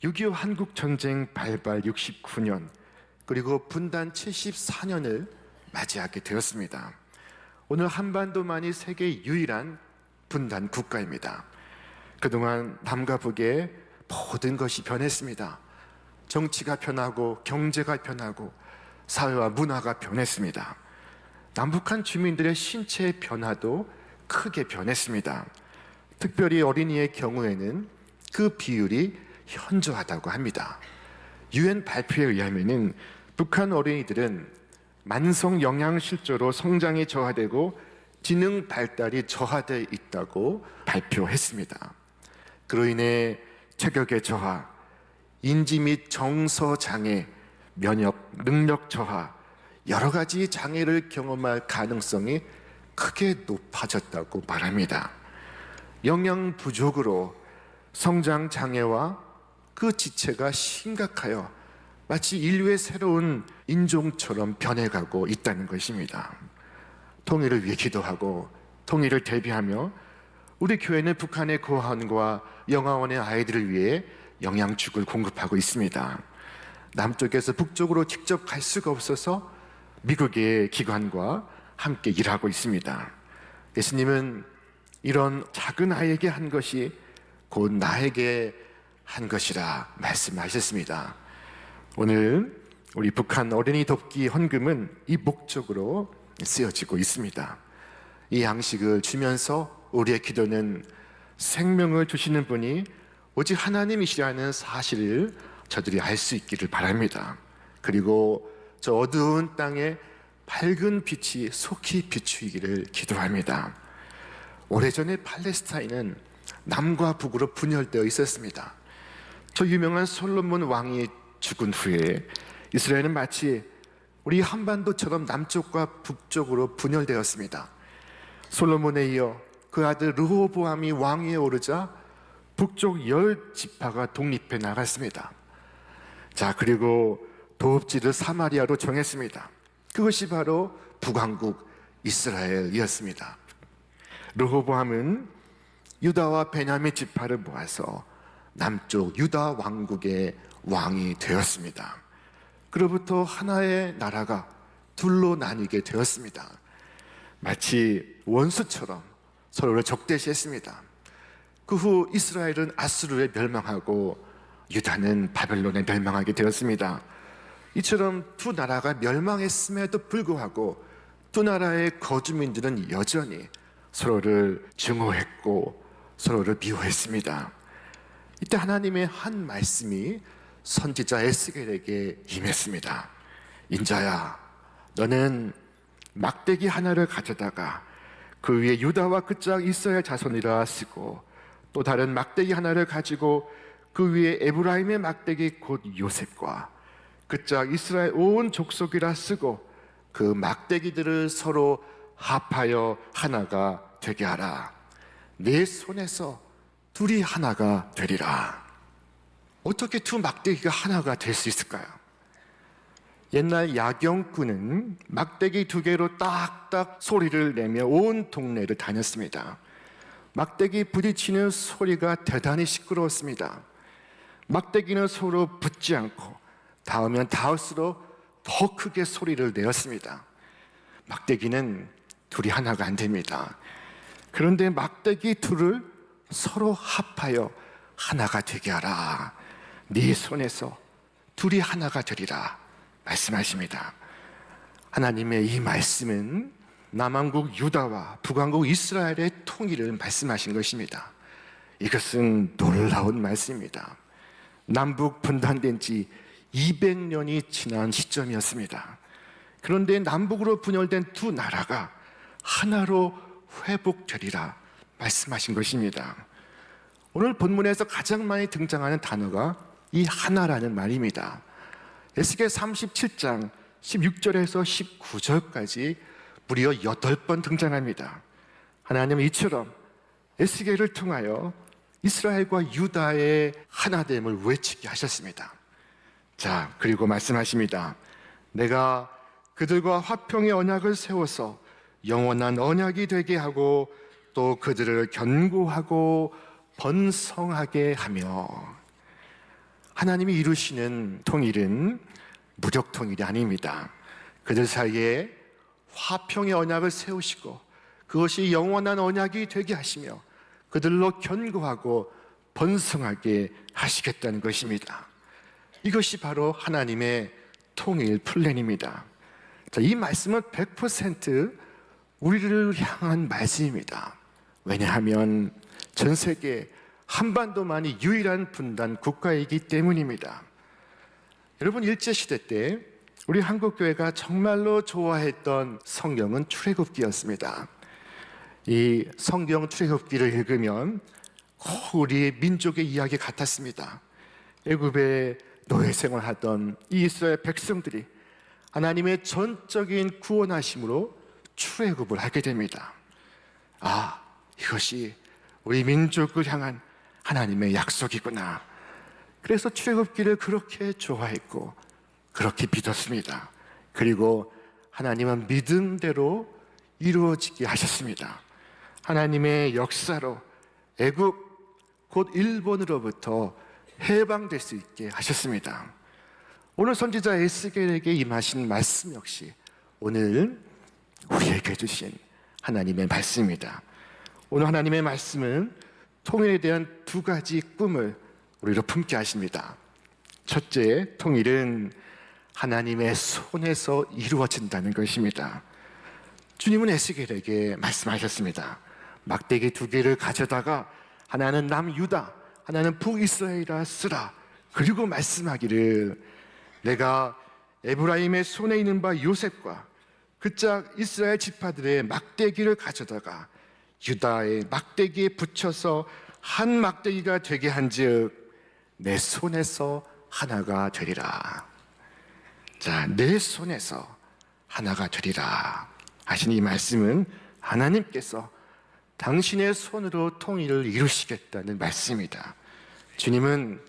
6.25 한국전쟁 발발 69년 그리고 분단 74년을 맞이하게 되었습니다. 오늘 한반도만이 세계 유일한 분단 국가입니다. 그동안 남과 북의 모든 것이 변했습니다. 정치가 변하고 경제가 변하고 사회와 문화가 변했습니다. 남북한 주민들의 신체의 변화도 크게 변했습니다. 특별히 어린이의 경우에는 그 비율이 현저하다고 합니다. UN 발표에 의하면 북한 어린이들은 만성 영양실조로 성장이 저하되고 지능 발달이 저하되어 있다고 발표했습니다. 그로 인해 체격의 저하, 인지 및 정서 장애, 면역 능력 저하, 여러 가지 장애를 경험할 가능성이 크게 높아졌다고 말합니다. 영양 부족으로 성장 장애와 그 지체가 심각하여 마치 인류의 새로운 인종처럼 변해가고 있다는 것입니다. 통일을 위해 기도하고 통일을 대비하며 우리 교회는 북한의 고아원과 영아원의 아이들을 위해 영양죽을 공급하고 있습니다. 남쪽에서 북쪽으로 직접 갈 수가 없어서 미국의 기관과 함께 일하고 있습니다. 예수님은 이런 작은 아이에게 한 것이 곧 나에게 한 것이라 말씀하셨습니다. 오늘 우리 북한 어린이 돕기 헌금은 이 목적으로 쓰여지고 있습니다. 이 양식을 주면서 우리의 기도는 생명을 주시는 분이 오직 하나님이시라는 사실을 저들이 알 수 있기를 바랍니다. 그리고 저 어두운 땅에 밝은 빛이 속히 비추이기를 기도합니다. 오래전에 팔레스타인은 남과 북으로 분열되어 있었습니다. 저 유명한 솔로몬 왕이 죽은 후에 이스라엘은 마치 우리 한반도처럼 남쪽과 북쪽으로 분열되었습니다. 솔로몬에 이어 그 아들 르호보암이 왕위에 오르자 북쪽 10지파가 독립해 나갔습니다. 자, 그리고 도읍지를 사마리아로 정했습니다. 그것이 바로 북왕국 이스라엘이었습니다. 르호보암은 유다와 베냐민 지파를 모아서 남쪽 유다 왕국의 왕이 되었습니다. 그로부터 하나의 나라가 둘로 나뉘게 되었습니다. 마치 원수처럼 서로를 적대시했습니다. 그 후 이스라엘은 아수르에 멸망하고 유다는 바벨론에 멸망하게 되었습니다. 이처럼 두 나라가 멸망했음에도 불구하고 두 나라의 거주민들은 여전히 서로를 증오했고 서로를 미워했습니다. 이때 하나님의 한 말씀이 선지자 에스겔에게 임했습니다. 인자야, 너는 막대기 하나를 가져다가 그 위에 유다와 그 짝 이스라엘 자손이라 쓰고 또 다른 막대기 하나를 가지고 그 위에 에브라임의 막대기 곧 요셉과 그 짝 이스라엘 온 족속이라 쓰고 그 막대기들을 서로 합하여 하나가 되게 하라. 내 손에서 둘이 하나가 되리라. 어떻게 두 막대기가 하나가 될 수 있을까요? 옛날 야경꾼은 막대기 두 개로 딱딱 소리를 내며 온 동네를 다녔습니다. 막대기 부딪히는 소리가 대단히 시끄러웠습니다. 막대기는 서로 붙지 않고 닿으면 닿을수록 더 크게 소리를 내었습니다. 막대기는 둘이 하나가 안 됩니다. 그런데 막대기 둘을 서로 합하여 하나가 되게 하라. 네 손에서 둘이 하나가 되리라 말씀하십니다. 하나님의 이 말씀은 남왕국 유다와 북왕국 이스라엘의 통일을 말씀하신 것입니다. 이것은 놀라운 말씀입니다. 남북 분단된 지 200년이 지난 시점이었습니다. 그런데 남북으로 분열된 두 나라가 하나로 회복되리라 말씀하신 것입니다. 오늘 본문에서 가장 많이 등장하는 단어가 이 하나라는 말입니다. 에스겔 37장 16절에서 19절까지 무려 8번 등장합니다. 하나님은 이처럼 에스겔을 통하여 이스라엘과 유다의 하나됨을 외치게 하셨습니다. 자, 그리고 말씀하십니다. 내가 그들과 화평의 언약을 세워서 영원한 언약이 되게 하고 또 그들을 견고하고 번성하게 하며, 하나님이 이루시는 통일은 무력 통일이 아닙니다. 그들 사이에 화평의 언약을 세우시고 그것이 영원한 언약이 되게 하시며 그들로 견고하고 번성하게 하시겠다는 것입니다. 이것이 바로 하나님의 통일 플랜입니다. 자, 이 말씀은 100% 우리를 향한 말씀입니다. 왜냐하면 전 세계 한반도만이 유일한 분단 국가이기 때문입니다. 여러분, 일제시대 때 우리 한국교회가 정말로 좋아했던 성경은 출애굽기였습니다. 이 성경 출애굽기를 읽으면 우리 민족의 이야기 같았습니다. 애굽에 노예 생활하던 이 이스라엘 백성들이 하나님의 전적인 구원하심으로 출애굽을 하게 됩니다. 아, 이것이 우리 민족을 향한 하나님의 약속이구나. 그래서 출애굽기를 그렇게 좋아했고 그렇게 믿었습니다. 그리고 하나님은 믿음대로 이루어지게 하셨습니다. 하나님의 역사로 애굽 곧 일본으로부터 해방될 수 있게 하셨습니다. 오늘 선지자 에스겔에게 임하신 말씀 역시 오늘 우리에게 주신 하나님의 말씀입니다. 오늘 하나님의 말씀은 통일에 대한 두 가지 꿈을 우리로 품게 하십니다. 첫째, 통일은 하나님의 손에서 이루어진다는 것입니다. 주님은 에스겔에게 말씀하셨습니다. 막대기 2개를 가져다가 하나는 남유다, 하나는 북이스라엘이라 쓰라. 그리고 말씀하기를 내가 에브라임의 손에 있는 바 요셉과 그 짝 이스라엘 지파들의 막대기를 가져다가 유다의 막대기에 붙여서 한 막대기가 되게 한즉 내 손에서 하나가 되리라. 자, 내 손에서 하나가 되리라 하신 이 말씀은 하나님께서 당신의 손으로 통일을 이루시겠다는 말씀입니다. 주님은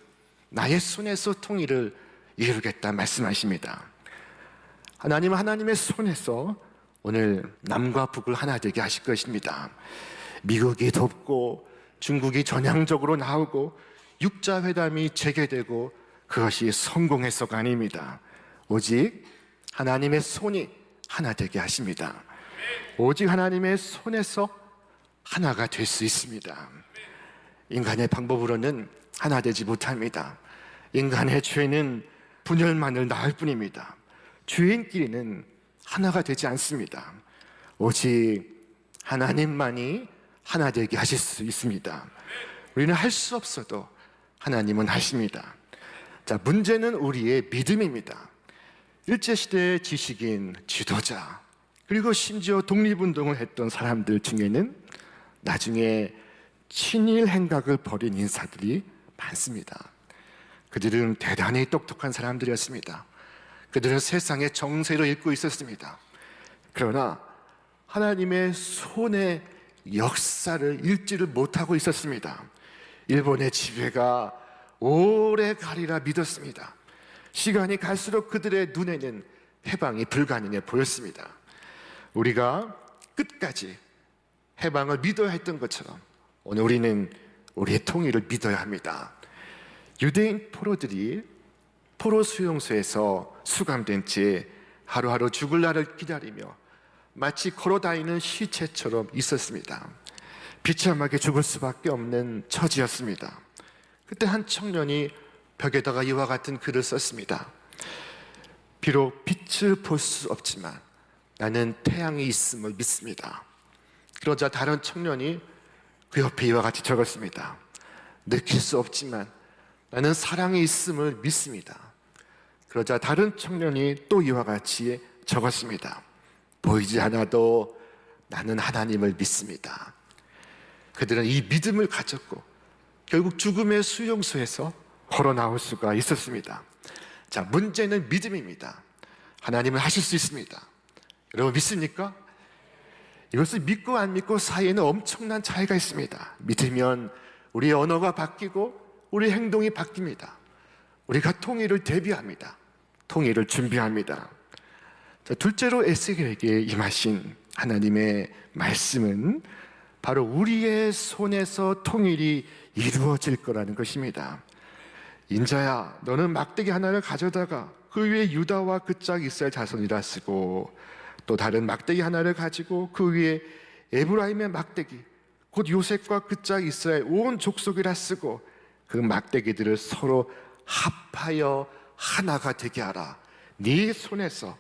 나의 손에서 통일을 이루겠다 말씀하십니다. 하나님은 하나님의 손에서 오늘 남과 북을 하나 되게 하실 것입니다. 미국이 돕고 중국이 전향적으로 나오고 육자회담이 재개되고 그것이 성공해서가 아닙니다. 오직 하나님의 손이 하나 되게 하십니다. 오직 하나님의 손에서 하나가 될 수 있습니다. 인간의 방법으로는 하나 되지 못합니다. 인간의 죄는 분열만을 낳을 뿐입니다. 죄인끼리는 하나가 되지 않습니다. 오직 하나님만이 하나 되게 하실 수 있습니다. 우리는 할 수 없어도 하나님은 하십니다. 자, 문제는 우리의 믿음입니다. 일제시대의 지식인, 지도자, 그리고 심지어 독립운동을 했던 사람들 중에는 나중에 친일 행각을 벌인 인사들이 많습니다. 그들은 대단히 똑똑한 사람들이었습니다. 그들은 세상의 정세를 읽고 있었습니다. 그러나 하나님의 손의 역사를 읽지를 못하고 있었습니다. 일본의 지배가 오래 가리라 믿었습니다. 시간이 갈수록 그들의 눈에는 해방이 불가능해 보였습니다. 우리가 끝까지 해방을 믿어야 했던 것처럼 오늘 우리는 우리의 통일을 믿어야 합니다. 유대인 포로들이 포로 수용소에서 수감된 채 하루하루 죽을 날을 기다리며 마치 걸어다니는 시체처럼 있었습니다. 비참하게 죽을 수밖에 없는 처지였습니다. 그때 한 청년이 벽에다가 이와 같은 글을 썼습니다. 비록 빛을 볼 수 없지만 나는 태양이 있음을 믿습니다. 그러자 다른 청년이 그 옆에 이와 같이 적었습니다. 느낄 수 없지만 나는 사랑이 있음을 믿습니다. 그러자 다른 청년이 또 이와 같이 적었습니다. 보이지 않아도 나는 하나님을 믿습니다. 그들은 이 믿음을 가졌고 결국 죽음의 수용소에서 걸어 나올 수가 있었습니다. 자, 문제는 믿음입니다. 하나님은 하실 수 있습니다. 여러분 믿습니까? 이것을 믿고 안 믿고 사이에는 엄청난 차이가 있습니다. 믿으면 우리의 언어가 바뀌고 우리 행동이 바뀝니다. 우리가 통일을 대비합니다. 통일을 준비합니다. 자, 둘째로 에스겔에게 임하신 하나님의 말씀은 바로 우리의 손에서 통일이 이루어질 거라는 것입니다. 인자야, 너는 막대기 하나를 가져다가 그 위에 유다와 그 짝 이스라엘 자손이라 쓰고, 또 다른 막대기 하나를 가지고 그 위에 에브라임의 막대기 곧 요셉과 그 짝 이스라엘 온 족속이라 쓰고, 그 막대기들을 서로 합하여 하나가 되게 하라. 네 손에서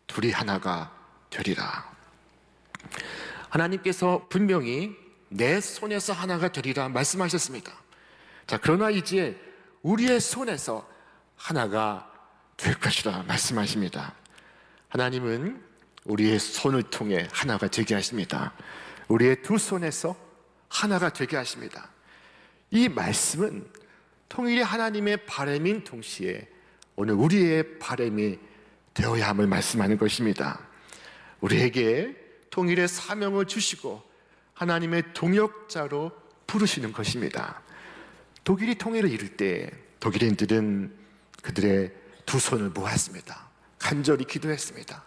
둘이 하나가 되리라. 하나님께서 분명히 내 손에서 하나가 되리라 말씀하셨습니다. 자, 그러나 이제 우리의 손에서 하나가 될 것이라 말씀하십니다. 하나님은 우리의 손을 통해 하나가 되게 하십니다. 우리의 두 손에서 하나가 되게 하십니다. 이 말씀은 통일이 하나님의 바람인 동시에 오늘 우리의 바람이 되어야 함을 말씀하는 것입니다. 우리에게 통일의 사명을 주시고 하나님의 동역자로 부르시는 것입니다. 독일이 통일을 이룰 때 독일인들은 그들의 두 손을 모았습니다. 간절히 기도했습니다.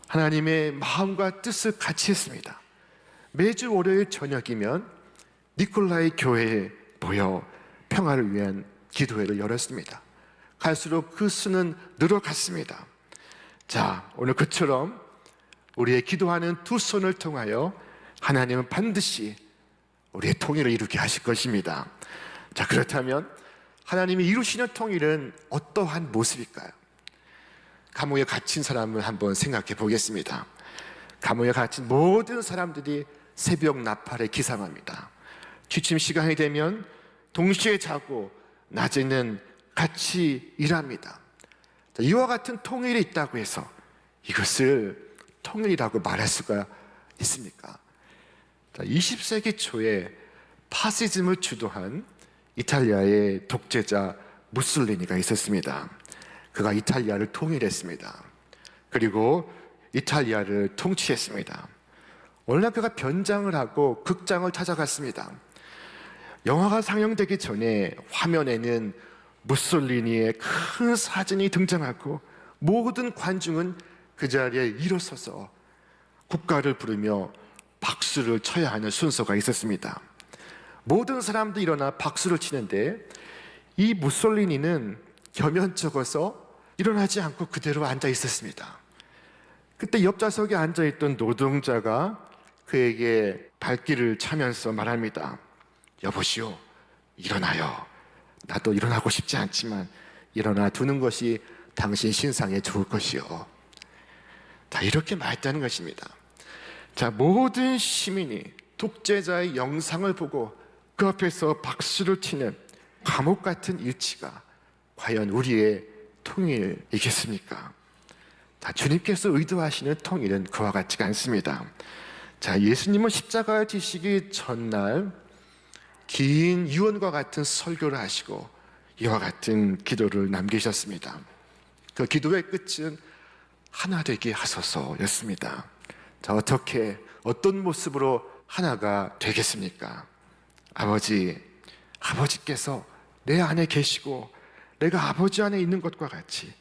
하나님의 마음과 뜻을 같이 했습니다. 매주 월요일 저녁이면 니콜라이 교회에 모여 평화를 위한 기도회를 열었습니다. 갈수록 그 수는 늘어갔습니다. 자, 오늘 그처럼 우리의 기도하는 두 손을 통하여 하나님은 반드시 우리의 통일을 이루게 하실 것입니다. 자, 그렇다면 하나님이 이루시는 통일은 어떠한 모습일까요? 감옥에 갇힌 사람을 한번 생각해 보겠습니다. 감옥에 갇힌 모든 사람들이 새벽 나팔에 기상합니다. 취침 시간이 되면 동시에 자고 낮에는 같이 일합니다. 자, 이와 같은 통일이 있다고 해서 이것을 통일이라고 말할 수가 있습니까? 자, 20세기 초에 파시즘을 주도한 이탈리아의 독재자 무솔리니가 있었습니다. 그가 이탈리아를 통일했습니다. 그리고 이탈리아를 통치했습니다. 어느 날 그가 변장을 하고 극장을 찾아갔습니다. 영화가 상영되기 전에 화면에는 무솔리니의 큰 사진이 등장하고 모든 관중은 그 자리에 일어서서 국가를 부르며 박수를 쳐야 하는 순서가 있었습니다. 모든 사람들이 일어나 박수를 치는데 이 무솔리니는 겸연쩍어서 일어나지 않고 그대로 앉아 있었습니다. 그때 옆좌석에 앉아있던 노동자가 그에게 발길을 차면서 말합니다. 여보시오, 일어나요. 나도 일어나고 싶지 않지만 일어나 두는 것이 당신 신상에 좋을 것이요. 다 이렇게 말했다는 것입니다. 자, 모든 시민이 독재자의 영상을 보고 그 앞에서 박수를 치는 감옥 같은 일치가 과연 우리의 통일이겠습니까? 자, 주님께서 의도하시는 통일은 그와 같지가 않습니다. 자, 예수님은 십자가에 지시기 전날 긴 유언과 같은 설교를 하시고 이와 같은 기도를 남기셨습니다. 그 기도의 끝은 하나 되게 하소서였습니다. 자, 어떤 모습으로 하나가 되겠습니까? 아버지께서 내 안에 계시고 내가 아버지 안에 있는 것과 같이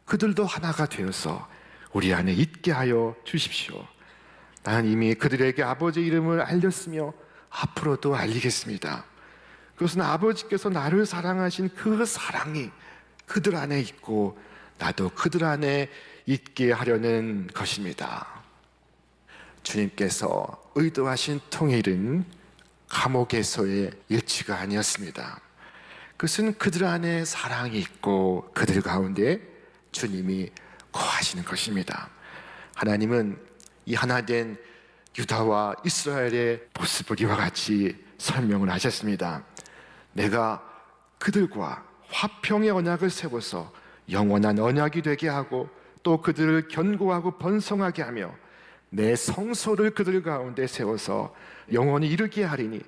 그들도 하나가 되어서 우리 안에 있게 하여 주십시오. 나는 이미 그들에게 아버지 이름을 알렸으며 앞으로도 알리겠습니다. 그것은 아버지께서 나를 사랑하신 그 사랑이 그들 안에 있고 나도 그들 안에 있게 하려는 것입니다. 주님께서 의도하신 통일은 감옥에서의 일치가 아니었습니다. 그것은 그들 안에 사랑이 있고 그들 가운데 주님이 거하시는 것입니다. 하나님은 이 하나된 유다와 이스라엘의 모습을 이와 같이 설명을 하셨습니다. 내가 그들과 화평의 언약을 세워서 영원한 언약이 되게 하고 또 그들을 견고하고 번성하게 하며 내 성소를 그들 가운데 세워서 영원히 이루게 하리니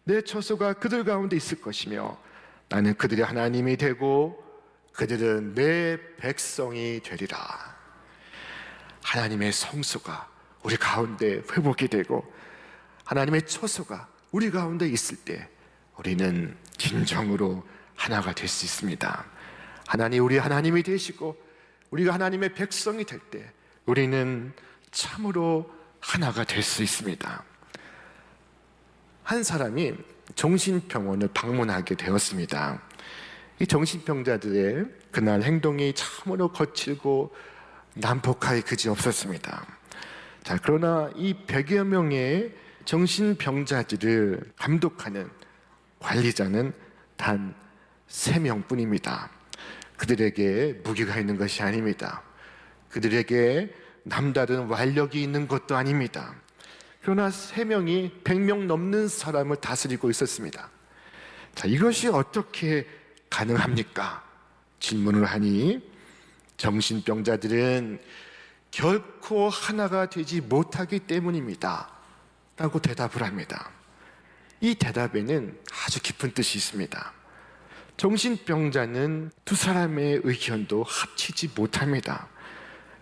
내 처소가 그들 가운데 있을 것이며 나는 그들의 하나님이 되고 그들은 내 백성이 되리라. 하나님의 성소가 우리 가운데 회복이 되고 하나님의 처소가 우리 가운데 있을 때 우리는 진정으로 하나가 될 수 있습니다. 하나님, 우리 하나님이 되시고 우리가 하나님의 백성이 될 때 우리는 참으로 하나가 될 수 있습니다. 한 사람이 정신병원을 방문하게 되었습니다. 이 정신병자들의 그날 행동이 참으로 거칠고 난폭하기 그지없었습니다. 자, 그러나 이 100여 명의 정신병자들을 감독하는 관리자는 단 3명뿐입니다. 그들에게 무기가 있는 것이 아닙니다. 그들에게 남다른 완력이 있는 것도 아닙니다. 그러나 3명이 100명 넘는 사람을 다스리고 있었습니다. 자, 이것이 어떻게 가능합니까? 질문을 하니 정신병자들은 결코 하나가 되지 못하기 때문입니다 라고 대답을 합니다. 이 대답에는 아주 깊은 뜻이 있습니다. 정신병자는 두 사람의 의견도 합치지 못합니다.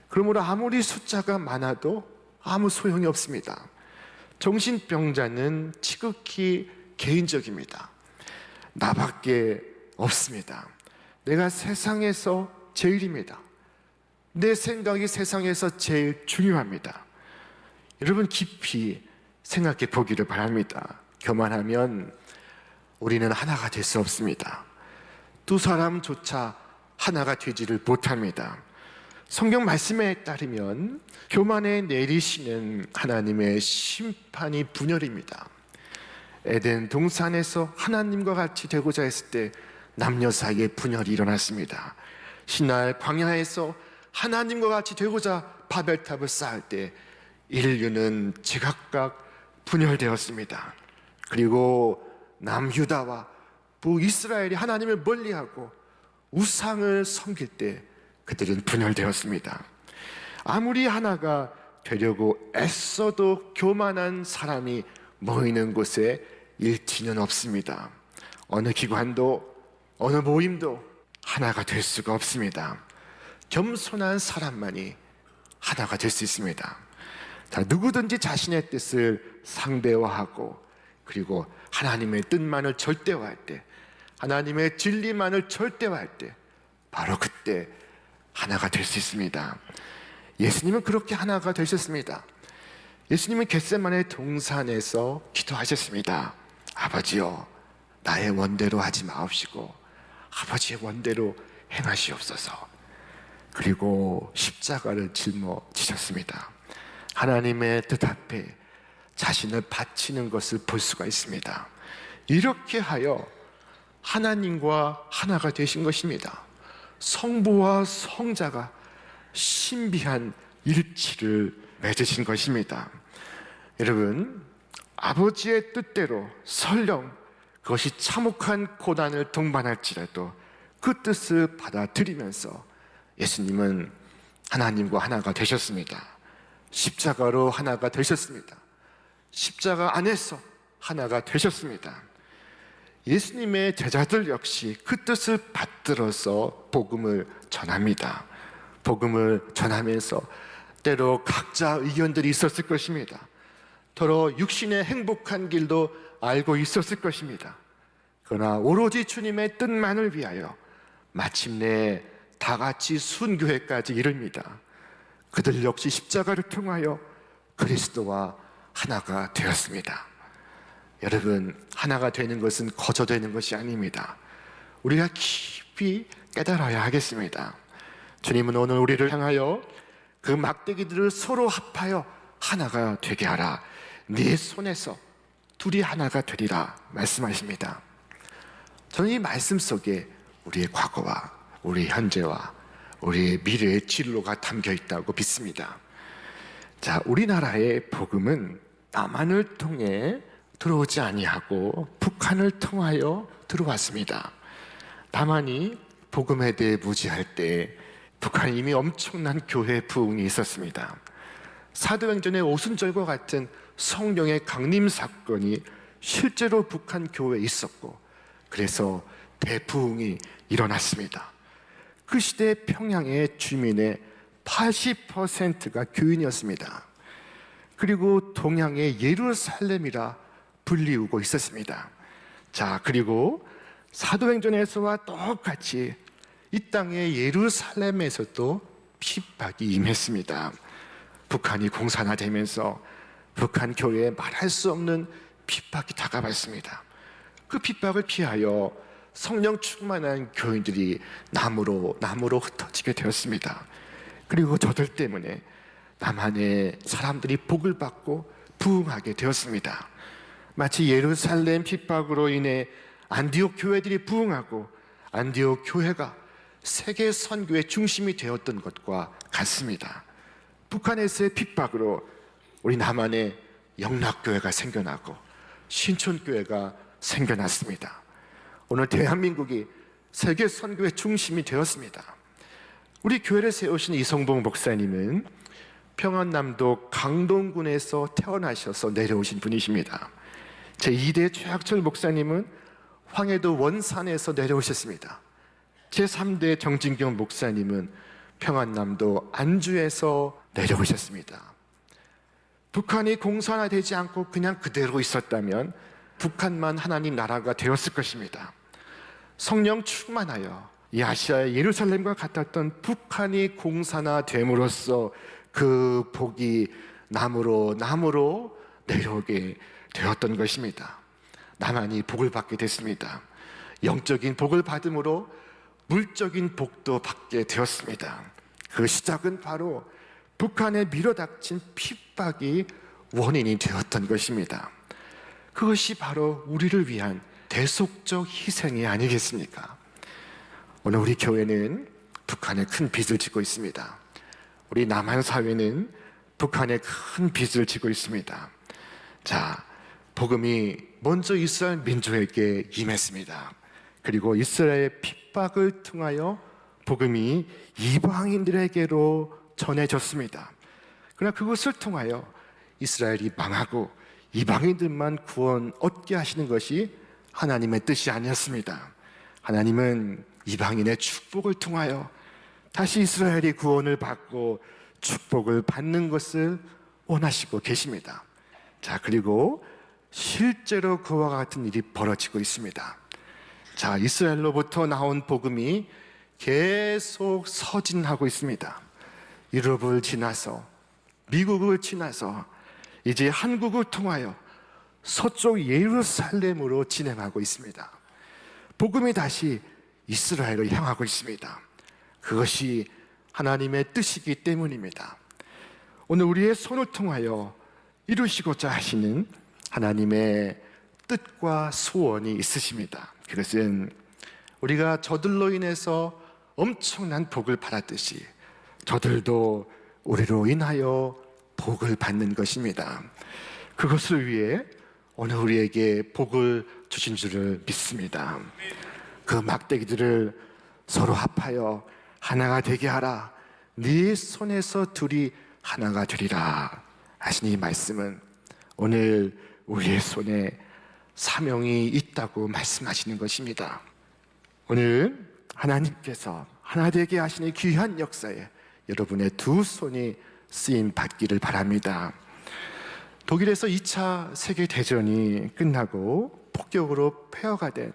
그러므로 아무리 숫자가 많아도 아무 소용이 없습니다. 정신병자는 지극히 개인적입니다. 나밖에 없습니다. 내가 세상에서 제일입니다. 내 생각이 세상에서 제일 중요합니다. 여러분 깊이 생각해 보기를 바랍니다. 교만하면 우리는 하나가 될 수 없습니다. 두 사람조차 하나가 되지를 못합니다. 성경 말씀에 따르면 교만에 내리시는 하나님의 심판이 분열입니다. 에덴 동산에서 하나님과 같이 되고자 했을 때 남녀 사이에 분열이 일어났습니다. 신할 광야에서 하나님과 같이 되고자 바벨탑을 쌓을 때 인류는 제각각 분열되었습니다. 그리고 남유다와 북이스라엘이 하나님을 멀리하고 우상을 섬길 때 그들은 분열되었습니다. 아무리 하나가 되려고 애써도 교만한 사람이 모이는 곳에 일치는 없습니다. 어느 기관도 어느 모임도 하나가 될 수가 없습니다. 겸손한 사람만이 하나가 될 수 있습니다. 자, 누구든지 자신의 뜻을 상대화하고 그리고 하나님의 뜻만을 절대화할 때, 하나님의 진리만을 절대화할 때 바로 그때 하나가 될 수 있습니다. 예수님은 그렇게 하나가 되셨습니다. 예수님은 겟세마네 동산에서 기도하셨습니다. 아버지여, 나의 원대로 하지 마옵시고 아버지의 원대로 행하시옵소서. 그리고 십자가를 짊어지셨습니다. 하나님의 뜻 앞에 자신을 바치는 것을 볼 수가 있습니다. 이렇게 하여 하나님과 하나가 되신 것입니다. 성부와 성자가 신비한 일치를 맺으신 것입니다. 여러분, 아버지의 뜻대로 설령 그것이 참혹한 고난을 동반할지라도 그 뜻을 받아들이면서 예수님은 하나님과 하나가 되셨습니다. 십자가로 하나가 되셨습니다. 십자가 안에서 하나가 되셨습니다. 예수님의 제자들 역시 그 뜻을 받들어서 복음을 전합니다. 복음을 전하면서 때로 각자 의견들이 있었을 것입니다. 더러 육신의 행복한 길도 알고 있었을 것입니다. 그러나 오로지 주님의 뜻만을 위하여 마침내 다 같이 순교회까지 이릅니다. 그들 역시 십자가를 통하여 그리스도와 하나가 되었습니다. 여러분, 하나가 되는 것은 거저되는 것이 아닙니다. 우리가 깊이 깨달아야 하겠습니다. 주님은 오늘 우리를 향하여 그 막대기들을 서로 합하여 하나가 되게 하라. 네 손에서 둘이 하나가 되리라 말씀하십니다. 저는 이 말씀 속에 우리의 과거와 우리 현재와 우리의 미래의 진로가 담겨 있다고 믿습니다. 자, 우리나라의 복음은 남한을 통해 들어오지 아니하고 북한을 통하여 들어왔습니다. 남한이 복음에 대해 무지할 때 북한이 이미 엄청난 교회 부흥이 있었습니다. 사도행전의 오순절과 같은 성령의 강림 사건이 실제로 북한 교회에 있었고 그래서 대부흥이 일어났습니다. 그 시대 평양의 주민의 80%가 교인이었습니다. 그리고 동양의 예루살렘이라 불리우고 있었습니다. 자, 그리고 사도행전에서와 똑같이 이 땅의 예루살렘에서도 핍박이 임했습니다. 북한이 공산화되면서 북한 교회에 말할 수 없는 핍박이 다가왔습니다. 그 핍박을 피하여 성령 충만한 교인들이 나무로 흩어지게 되었습니다. 그리고 저들 때문에 남한의 사람들이 복을 받고 부흥하게 되었습니다. 마치 예루살렘 핍박으로 인해 안디옥 교회들이 부흥하고 안디옥 교회가 세계 선교의 중심이 되었던 것과 같습니다. 북한에서의 핍박으로 우리 남한에 영락교회가 생겨나고 신촌교회가 생겨났습니다. 오늘 대한민국이 세계 선교의 중심이 되었습니다. 우리 교회를 세우신 이성봉 목사님은 평안남도 강동군에서 태어나셔서 내려오신 분이십니다. 제2대 최학철 목사님은 황해도 원산에서 내려오셨습니다. 제3대 정진경 목사님은 평안남도 안주에서 내려오셨습니다. 북한이 공산화되지 않고 그냥 그대로 있었다면 북한만 하나님 나라가 되었을 것입니다. 성령 충만하여 이 아시아의 예루살렘과 같았던 북한이 공산화됨으로써 그 복이 나무로 내려오게 되었던 것입니다. 남한이 복을 받게 됐습니다. 영적인 복을 받음으로 물적인 복도 받게 되었습니다. 그 시작은 바로 북한에 밀어닥친 핍박이 원인이 되었던 것입니다. 그것이 바로 우리를 위한 대속적 희생이 아니겠습니까? 오늘 우리 교회는 북한에 큰 빚을 지고 있습니다. 우리 남한 사회는 북한에 큰 빚을 지고 있습니다. 자, 복음이 먼저 이스라엘 민족에게 임했습니다. 그리고 이스라엘의 핍박을 통하여 복음이 이방인들에게로 전해졌습니다. 그러나 그것을 통하여 이스라엘이 망하고 이방인들만 구원 얻게 하시는 것이 하나님의 뜻이 아니었습니다. 하나님은 이방인의 축복을 통하여 다시 이스라엘이 구원을 받고 축복을 받는 것을 원하시고 계십니다. 자, 그리고 실제로 그와 같은 일이 벌어지고 있습니다. 자, 이스라엘로부터 나온 복음이 계속 서진하고 있습니다. 유럽을 지나서 미국을 지나서 이제 한국을 통하여 서쪽 예루살렘으로 진행하고 있습니다. 복음이 다시 이스라엘을 향하고 있습니다. 그것이 하나님의 뜻이기 때문입니다. 오늘 우리의 손을 통하여 이루시고자 하시는 하나님의 뜻과 소원이 있으십니다. 그것은 우리가 저들로 인해서 엄청난 복을 받았듯이 저들도 우리로 인하여 복을 받는 것입니다. 그것을 위해 오늘 우리에게 복을 주신 줄을 믿습니다. 그 막대기들을 서로 합하여 하나가 되게 하라. 네 손에서 둘이 하나가 되리라 하신 이 말씀은 오늘 우리의 손에 사명이 있다고 말씀하시는 것입니다. 오늘 하나님께서 하나 되게 하시는 귀한 역사에 여러분의 두 손이 쓰임 받기를 바랍니다. 독일에서 2차 세계대전이 끝나고 폭격으로 폐허가 된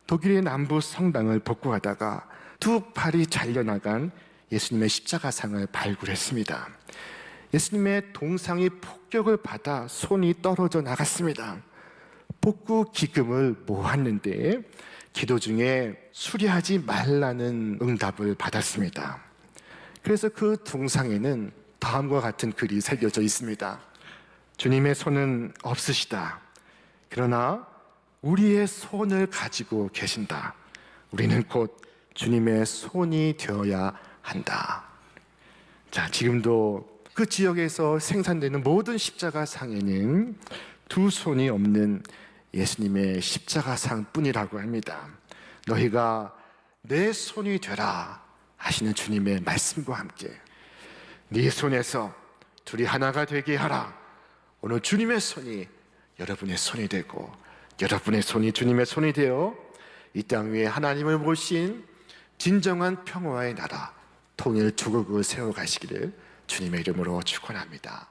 독일의 남부 성당을 복구하다가 두 팔이 잘려나간 예수님의 십자가상을 발굴했습니다. 예수님의 동상이 폭격을 받아 손이 떨어져 나갔습니다. 복구 기금을 모았는데 기도 중에 수리하지 말라는 응답을 받았습니다. 그래서 그 동상에는 다음과 같은 글이 새겨져 있습니다. 주님의 손은 없으시다. 그러나 우리의 손을 가지고 계신다. 우리는 곧 주님의 손이 되어야 한다. 자, 지금도 그 지역에서 생산되는 모든 십자가상에는 두 손이 없는 예수님의 십자가상 뿐이라고 합니다. 너희가 내 손이 되라 하시는 주님의 말씀과 함께 네 손에서 둘이 하나가 되게 하라. 오늘 주님의 손이 여러분의 손이 되고 여러분의 손이 주님의 손이 되어 이 땅 위에 하나님을 모신 진정한 평화의 나라 통일 조국을 세워가시기를 주님의 이름으로 축원합니다.